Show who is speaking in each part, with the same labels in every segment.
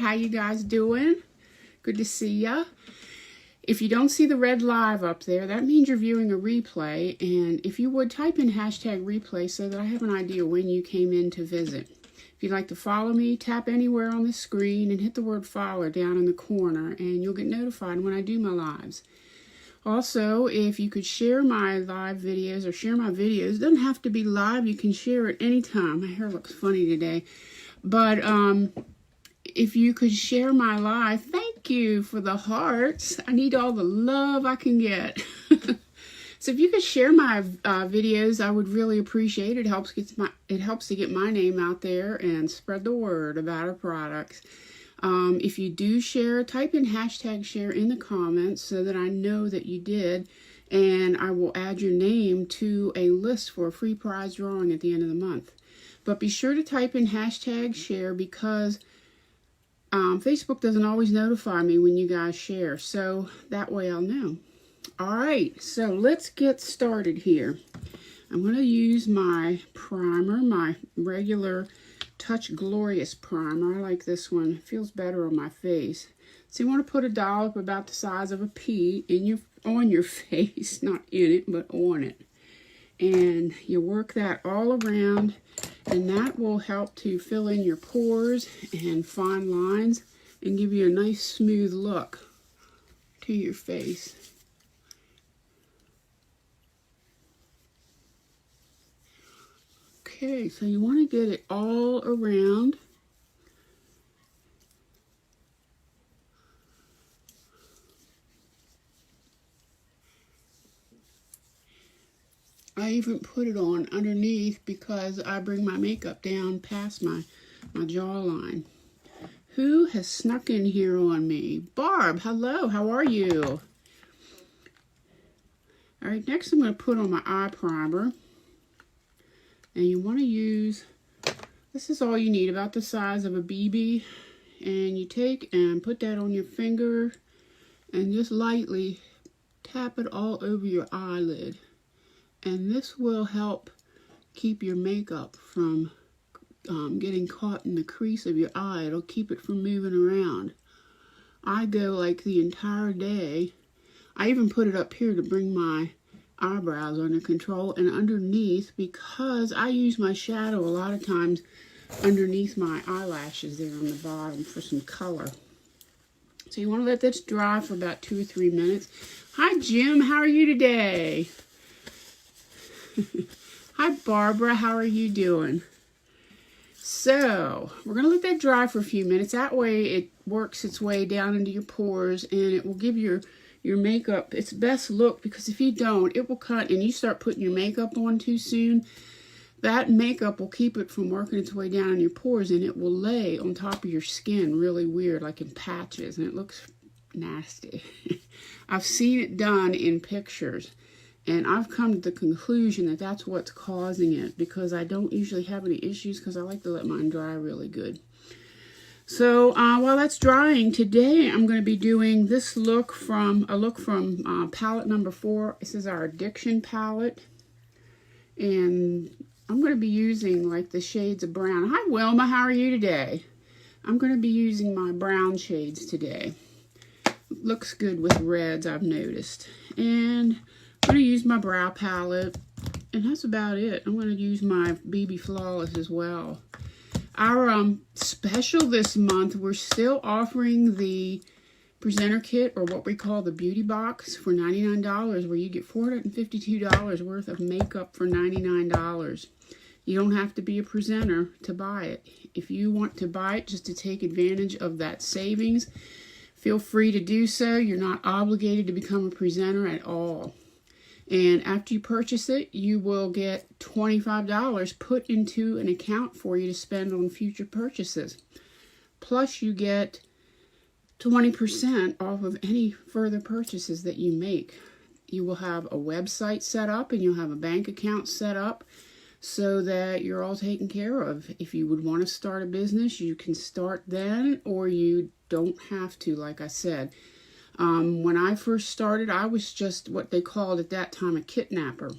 Speaker 1: How you guys doing? Good to see ya. If you don't see the red live up there, that means you're viewing a replay. And if you would, type in hashtag replay so that I have an idea when you came in to visit. If you'd like to follow me, tap anywhere on the screen and hit the word follow down in the corner, and you'll get notified when I do my lives. Also, if you could share my live videos or share my videos, it doesn't have to be live. You can share it anytime. My hair looks funny today. But if you could share my live, thank you for the hearts. I need all the love I can get. So if you could share my videos, I would really appreciate it. It helps to get my name out there and spread the word about our products. If you do share, type in hashtag share in the comments so that I know that you did, and I will add your name to a list for a free prize drawing at the end of the month. But be sure to type in hashtag share because Facebook doesn't always notify me when you guys share, so that way I'll know. All right, so let's get started here. I'm going to use my primer, my regular Touch Glorious primer. I like this one. It feels better on my face. So you want to put a dollop about the size of a pea on your face, not in it, but on it. And you work that all around, and that will help to fill in your pores and fine lines and give you a nice smooth look to your face. Okay, so you want to get it all around. I even put it on underneath because I bring my makeup down past my jawline. Who has snuck in here on me? Barb, hello, how are you? All right, next I'm going to put on my eye primer. And you want to use, this is all you need, about the size of a BB. And you take and put that on your finger and just lightly tap it all over your eyelid. And this will help keep your makeup from getting caught in the crease of your eye. It'll keep it from moving around. I go like the entire day. I even put it up here to bring my eyebrows under control and underneath, because I use my shadow a lot of times underneath my eyelashes there on the bottom for some color. So you want to let this dry for about 2 or 3 minutes. Hi Jim, how are you today? Hi Barbara, how are you doing? So we're going to let that dry for a few minutes. That way it works its way down into your pores and it will give your makeup its best look, because if you don't, it will cut, and you start putting your makeup on too soon, that makeup will keep it from working its way down in your pores, and it will lay on top of your skin really weird, like in patches, and it looks nasty. I've seen it done in pictures, and I've come to the conclusion that that's what's causing it, because I don't usually have any issues because I like to let mine dry really good. So while that's drying, today I'm going to be doing this look from palette number 4. This is our Addiction palette. And I'm going to be using like the shades of brown. Hi Wilma, how are you today? I'm going to be using my brown shades today. Looks good with reds, I've noticed. And I'm going to use my brow palette. And that's about it. I'm going to use my BB Flawless as well. Our special this month, we're still offering the presenter kit, or what we call the beauty box, for $99, where you get $452 worth of makeup for $99. You don't have to be a presenter to buy it. If you want to buy it just to take advantage of that savings, feel free to do so. You're not obligated to become a presenter at all. And after you purchase it, you will get $25 put into an account for you to spend on future purchases. Plus, you get 20% off of any further purchases that you make. You will have a website set up and you'll have a bank account set up so that you're all taken care of. If you would want to start a business, you can start then, or you don't have to, like I said. When I first started, I was just what they called at that time a kidnapper.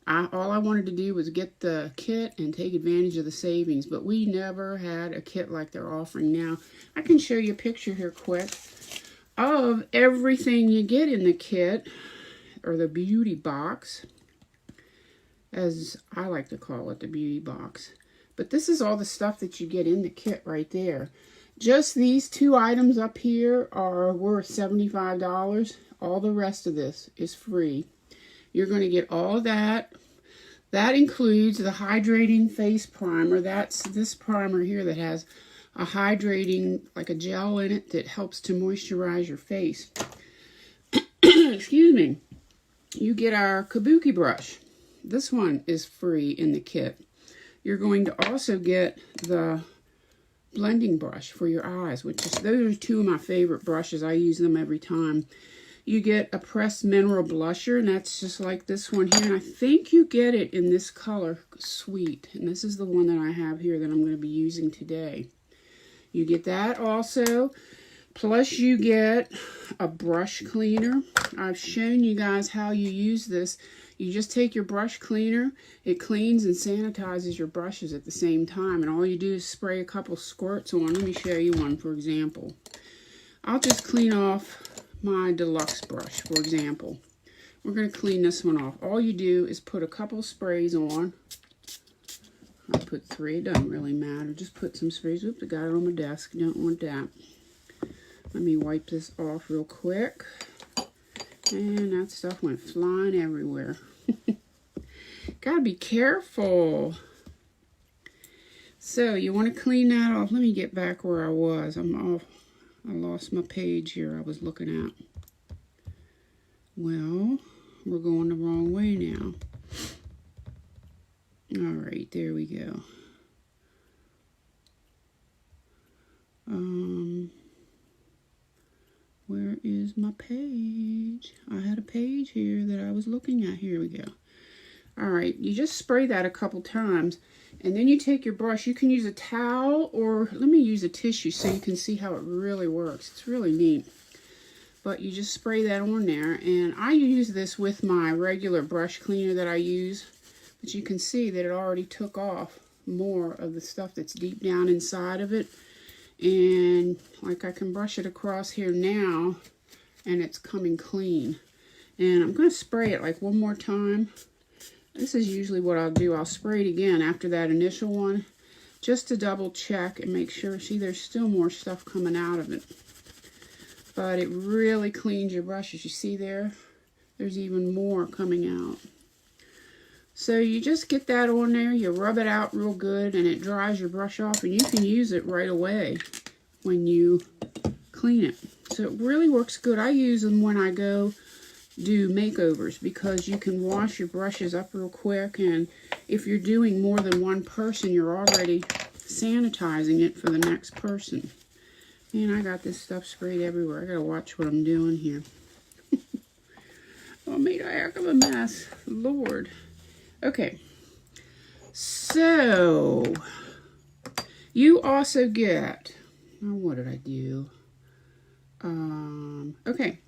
Speaker 1: All I wanted to do was get the kit and take advantage of the savings, but we never had a kit like they're offering now. I can show you a picture here quick of everything you get in the kit, or the beauty box, as I like to call it, the beauty box. But this is all the stuff that you get in the kit right there. Just these 2 items up here are worth $75. All the rest of this is free. You're going to get all of that. That includes the hydrating face primer. That's this primer here that has a hydrating, like a gel in it that helps to moisturize your face. Excuse me. You get our kabuki brush. This one is free in the kit. You're going to also get the blending brush for your eyes, which is, those are 2 of my favorite brushes. I use them every time. You get a pressed mineral blusher, and that's just like this one here. And I think you get it in this color, Sweet. And this is the one that I have here that I'm going to be using today. You get that also. Plus you get a brush cleaner. I've shown you guys how you use this. You just take your brush cleaner. It cleans and sanitizes your brushes at the same time. And all you do is spray a couple squirts on. Let me show you one, for example. I'll just clean off my deluxe brush, for example. We're going to clean this one off. All you do is put a couple sprays on. I put 3, it doesn't really matter. Just put some sprays. Oops, I got it on my desk. Don't want that. Let me wipe this off real quick. And that stuff went flying everywhere. Gotta be careful. So you want to clean that off. Let me get back where I was. I'm off. I lost my page here I was looking at. Well, we're going the wrong way now. Alright, there we go. Where is my page? I had a page here that I was looking at. Here we go. Alright, you just spray that a couple times, and then you take your brush. You can use a towel, or let me use a tissue so you can see how it really works. It's really neat. But you just spray that on there, and I use this with my regular brush cleaner that I use. But you can see that it already took off more of the stuff that's deep down inside of it. And like I can brush it across here now, and it's coming clean. And I'm going to spray it like one more time. This is usually what I'll do. I'll spray it again after that initial one, just to double check and make sure. See, there's still more stuff coming out of it. But it really cleans your brushes. You see there? There's even more coming out. So you just get that on there, you rub it out real good, and it dries your brush off, and you can use it right away when you clean it. So it really works good. I use them when I go do makeovers, because you can wash your brushes up real quick, and if you're doing more than one person, you're already sanitizing it for the next person. And I got this stuff sprayed everywhere. I gotta watch what I'm doing here. I made a heck of a mess. Lord. Okay, so you also get, oh, what did I do? Okay,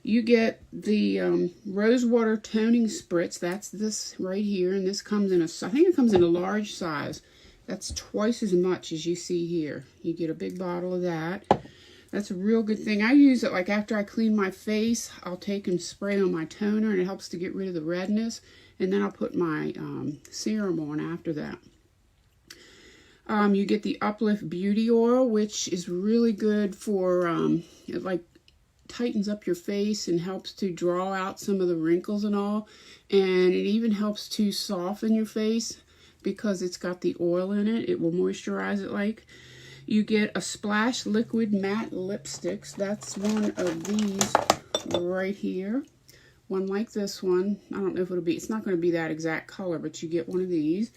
Speaker 1: you get the rose water toning spritz. That's this right here, and this comes in a, I think it comes in a large size. That's twice as much as you see here. You get a big bottle of that. That's a real good thing. I use it like after I clean my face. I'll take and spray on my toner, and it helps to get rid of the redness. And then I'll put my serum on after that. You get the Uplift Beauty Oil, which is really good for, it like tightens up your face and helps to draw out some of the wrinkles and all. And it even helps to soften your face because it's got the oil in it. It will moisturize it like. You get a Splash Liquid Matte Lipsticks. That's one of these right here. One like this one. I don't know if it'll be, it's not going to be that exact color, but you get one of these.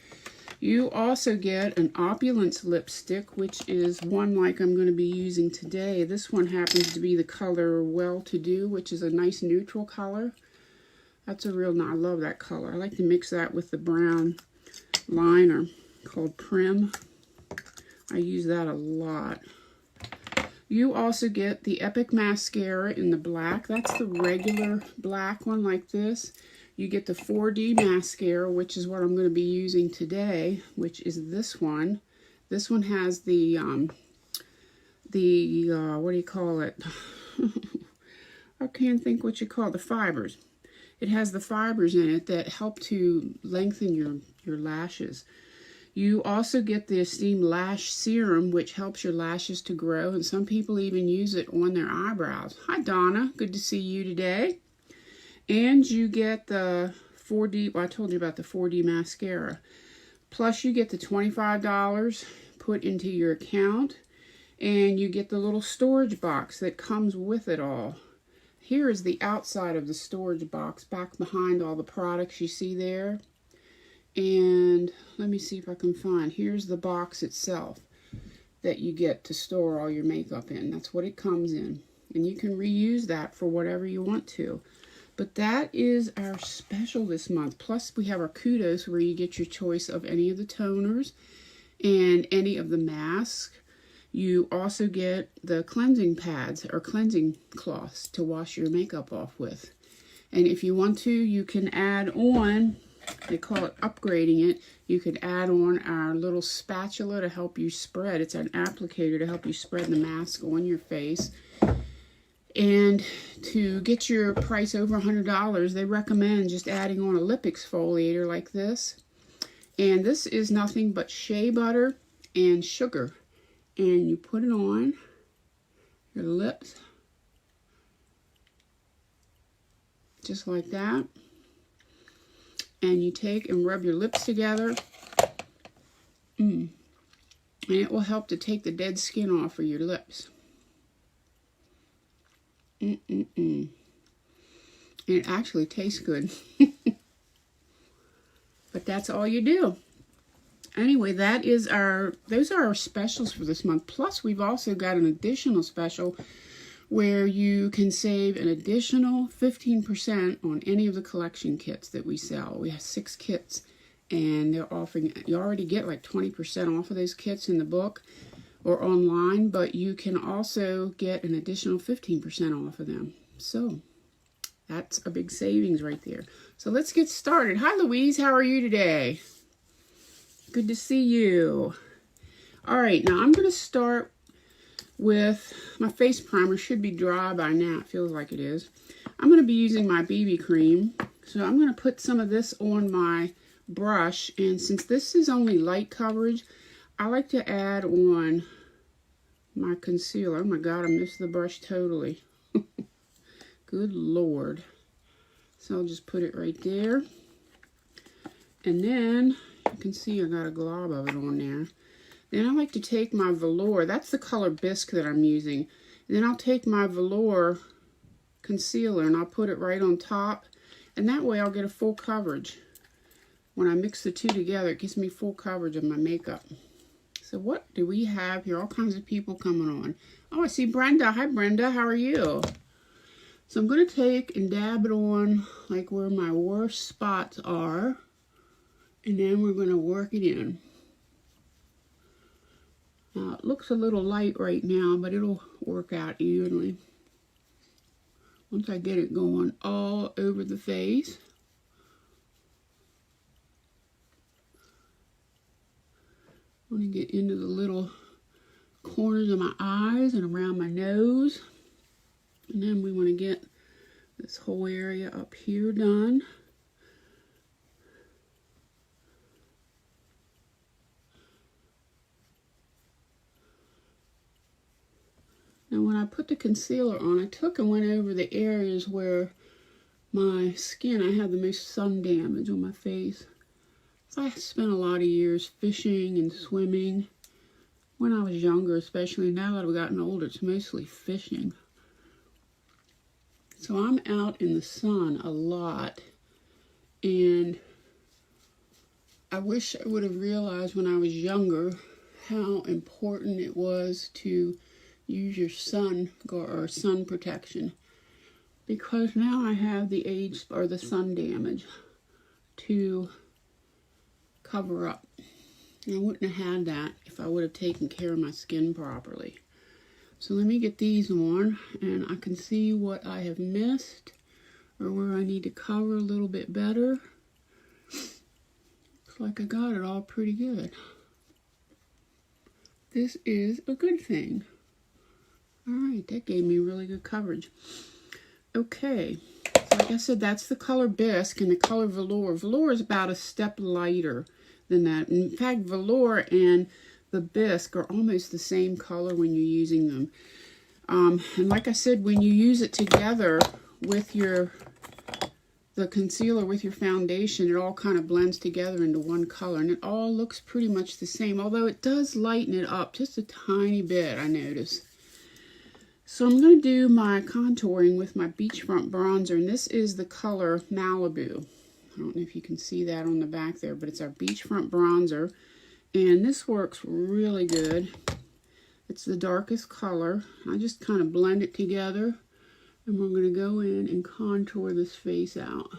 Speaker 1: You also get an Opulence lipstick, which is one like I'm going to be using today. This one happens to be the color Well-To-Do, which is a nice neutral color. That's a real, I love that color. I like to mix that with the brown liner called Prim. I use that a lot. You also get the Epic Mascara in the black. That's the regular black one like this. You get the 4D mascara, which is what I'm going to be using today, which is this one. This one has the what do you call it? I can't think what you call it, the fibers. It has the fibers in it that help to lengthen your lashes. You also get the Esteemed Lash Serum, which helps your lashes to grow, and some people even use it on their eyebrows. Hi, Donna. Good to see you today. And you get the 4D, well, I told you about the 4D mascara. Plus, you get the $25 put into your account, and you get the little storage box that comes with it all. Here is the outside of the storage box, back behind all the products you see there. And let me see if I can find, here's the box itself that you get to store all your makeup in. That's what it comes in. And you can reuse that for whatever you want to. But that is our special this month. Plus we have our kudos where you get your choice of any of the toners and any of the masks. You also get the cleansing pads or cleansing cloths to wash your makeup off with. And if you want to, you can add on, they call it upgrading it, you could add on our little spatula to help you spread. It's an applicator to help you spread the mask on your face. And to get your price over $100, they recommend just adding on a lip exfoliator like this. And this is nothing but shea butter and sugar. And you put it on your lips, just like that. And you take and rub your lips together. And it will help to take the dead skin off of your lips. And it actually tastes good. But that's all you do. Anyway, those are our specials for this month. Plus, we've also got an additional special where you can save an additional 15% on any of the collection kits that we sell. We have 6 kits, and they're offering, you already get like 20% off of those kits in the book or online, but you can also get an additional 15% off of them. So that's a big savings right there. So let's get started. Hi, Louise. How are you today? Good to see you. All right, now I'm going to start with my face primer. Should be dry by now. It feels like it is. I'm going to be using my BB cream. So I'm going to put some of this on my brush. And since this is only light coverage, I like to add on my concealer. Oh my God, I missed the brush totally. Good Lord. So I'll just put it right there. And then you can see I got a glob of it on there. Then I like to take my velour. That's the color Bisque that I'm using. And then I'll take my velour concealer and I'll put it right on top. And that way I'll get a full coverage. When I mix the two together, it gives me full coverage of my makeup. So what do we have here? All kinds of people coming on. Oh, I see Brenda. Hi, Brenda. How are you? So I'm going to take and dab it on like where my worst spots are. And then we're going to work it in. Now, it looks a little light right now, but it'll work out evenly. Once I get it going all over the face. I want to get into the little corners of my eyes and around my nose. And then we want to get this whole area up here done. Now when I put the concealer on, I took and went over the areas where my skin, I had the most sun damage on my face. So I spent a lot of years fishing and swimming. When I was younger, especially now that I've gotten older, it's mostly fishing. So I'm out in the sun a lot. And I wish I would have realized when I was younger how important it was to use your sun protection, because now I have the age or the sun damage to cover up. And I wouldn't have had that if I would have taken care of my skin properly. So let me get these on, and I can see what I have missed or where I need to cover a little bit better. Looks like I got it all pretty good. This is a good thing. Alright, that gave me really good coverage. Okay, so like I said, that's the color Bisque and the color Velour. Velour is about a step lighter than that. In fact, Velour and the Bisque are almost the same color when you're using them. And like I said, when you use it together with the concealer with your foundation, it all kind of blends together into one color, and it all looks pretty much the same, although it does lighten it up just a tiny bit, I notice. So I'm going to do my contouring with my Beachfront bronzer, and this is the color Malibu. I don't know if you can see that on the back there, but it's our Beachfront bronzer, and this works really good. It's the darkest color. I just kind of blend it together, and we're going to go in and contour this face out.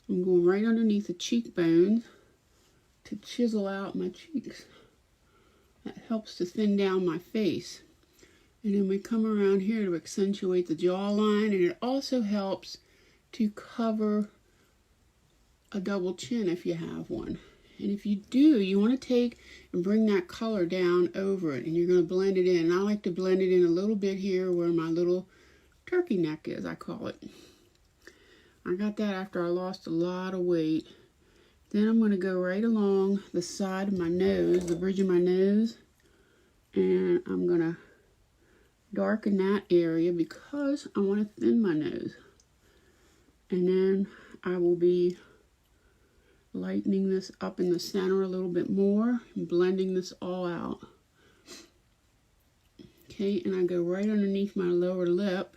Speaker 1: I'm going right underneath the cheekbones to chisel out my cheeks. That helps to thin down my face. And then we come around here to accentuate the jawline, and it also helps to cover a double chin if you have one. And if you do, you want to take and bring that color down over it, and you're going to blend it in. And I like to blend it in a little bit here where my little turkey neck is, I call it. I got that after I lost a lot of weight. Then I'm going to go right along the side of my nose, the bridge of my nose, and I'm going to darken that area because I want to thin my nose. And then I will be lightening this up in the center a little bit more and blending this all out. Okay, and I go right underneath my lower lip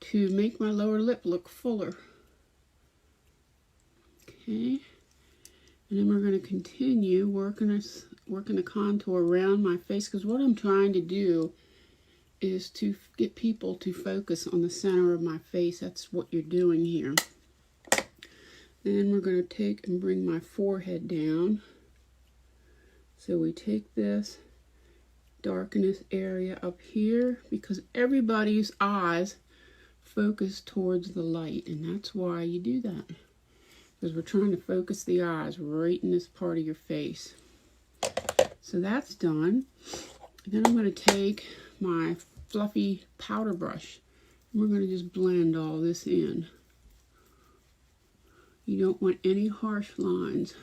Speaker 1: to make my lower lip look fuller. Okay, and then we're going to continue working the contour around my face, because what I'm trying to do is to get people to focus on the center of my face. That's what you're doing here. Then we're going to take and bring my forehead down. So we take this, darken this area up here, because everybody's eyes focus towards the light, and that's why you do that. Because we're trying to focus the eyes right in this part of your face. So that's done. Then I'm going to take my fluffy powder brush, and we're going to just blend all this in. You don't want any harsh lines.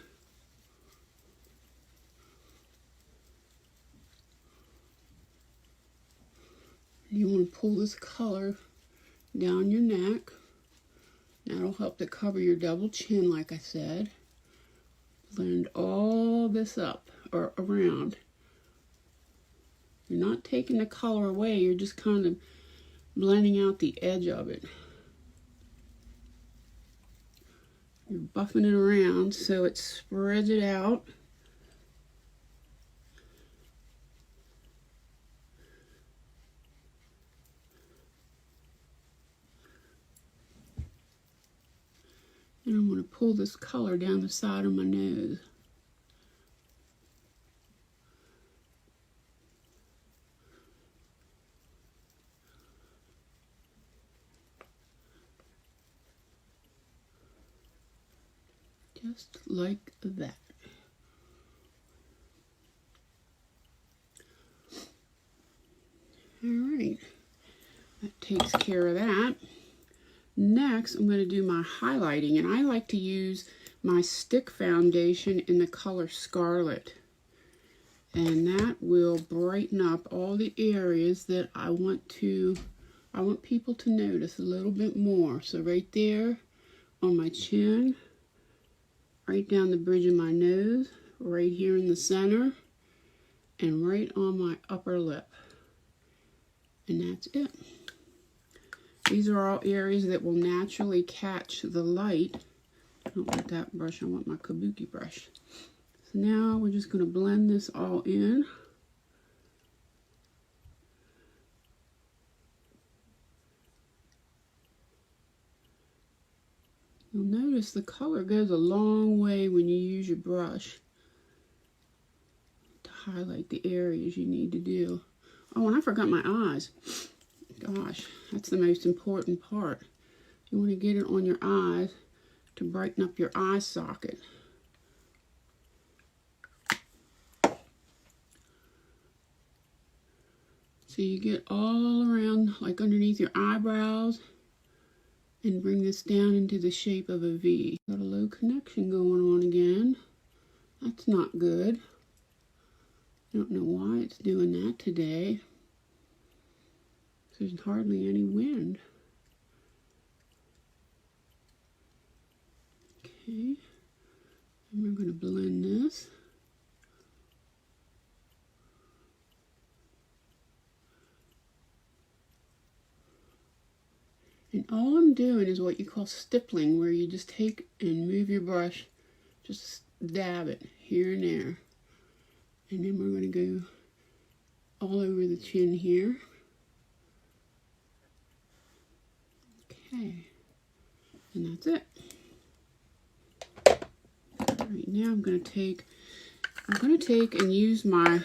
Speaker 1: You want to pull this color down your neck. That'll help to cover your double chin, like I said. Blend all this up or around. You're not taking the color away, you're just kind of blending out the edge of it. You're buffing it around so it spreads it out. And I'm going to pull this color down the side of my nose. Just like that. Alright, that takes care of that. Next, I'm going to do my highlighting, and I like to use my stick foundation in the color Scarlet. And that will brighten up all the areas that I want people to notice a little bit more. So right there on my chin, right down the bridge of my nose, right here in the center, and right on my upper lip. And that's it. These are all areas that will naturally catch the light. I don't want that brush, I want my kabuki brush. So now we're just going to blend this all in. You'll notice the color goes a long way when you use your brush to highlight the areas you need to do. Oh, and I forgot my eyes. Gosh, that's the most important part. You want to get it on your eyes to brighten up your eye socket. So you get all around, like underneath your eyebrows, and bring this down into the shape of a V. Got a low connection going on again. That's not good. I don't know why it's doing that today. There's hardly any wind. Okay, and we're going to blend this. And all I'm doing is what you call stippling, where you just take and move your brush, just dab it here and there. And then we're going to go all over the chin here. Okay, and that's it. All right, now I'm going to take and use my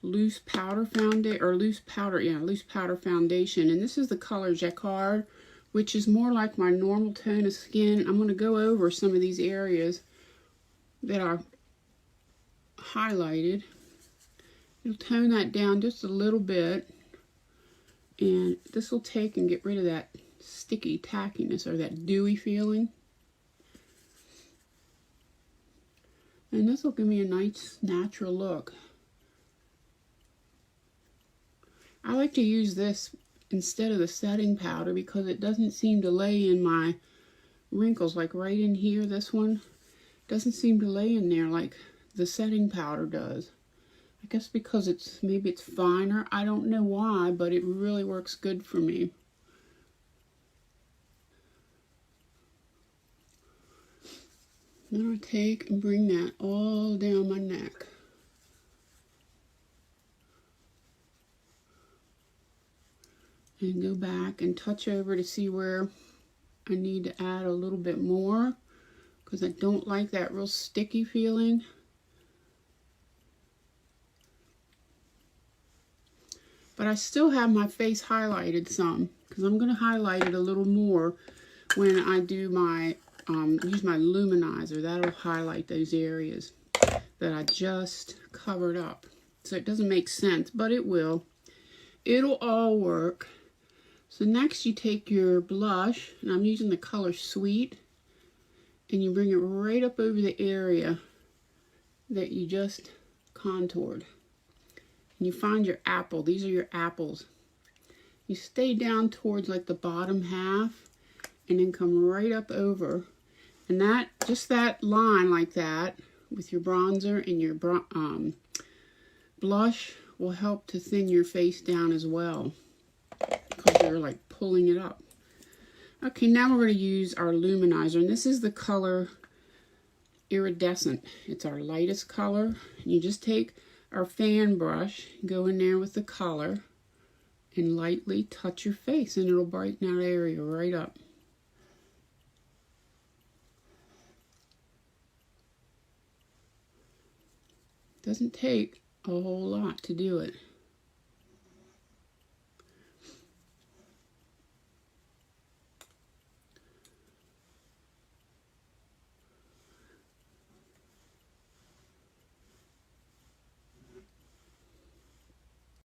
Speaker 1: loose powder foundation, loose powder foundation, and this is the color Jacquard, which is more like my normal tone of skin. I'm going to go over some of these areas that are highlighted. It'll tone that down just a little bit, and this will take and get rid of that sticky tackiness or that dewy feeling. And this will give me a nice natural look. I like to use this instead of the setting powder because it doesn't seem to lay in my wrinkles, like right in here. This one doesn't seem to lay in there like the setting powder does. I guess because maybe it's finer. I don't know why, but it really works good for me. Then I'll take and bring that all down my neck. And go back and touch over to see where I need to add a little bit more, because I don't like that real sticky feeling. But I still have my face highlighted some, because I'm going to highlight it a little more when I do my use my luminizer. That'll highlight those areas that I just covered up. So it doesn't make sense, but it will. It'll all work. So next you take your blush, and I'm using the color Sweet, and you bring it right up over the area that you just contoured. And you find your apple. These are your apples. You stay down towards like the bottom half, and then come right up over. And that, just that line like that, with your bronzer and your blush, will help to thin your face down as well, because you're like pulling it up. Okay, now we're going to use our luminizer, and this is the color Iridescent. It's our lightest color. And you just take our fan brush, go in there with the color, and lightly touch your face, and it'll brighten that area right up. Doesn't take a whole lot to do it.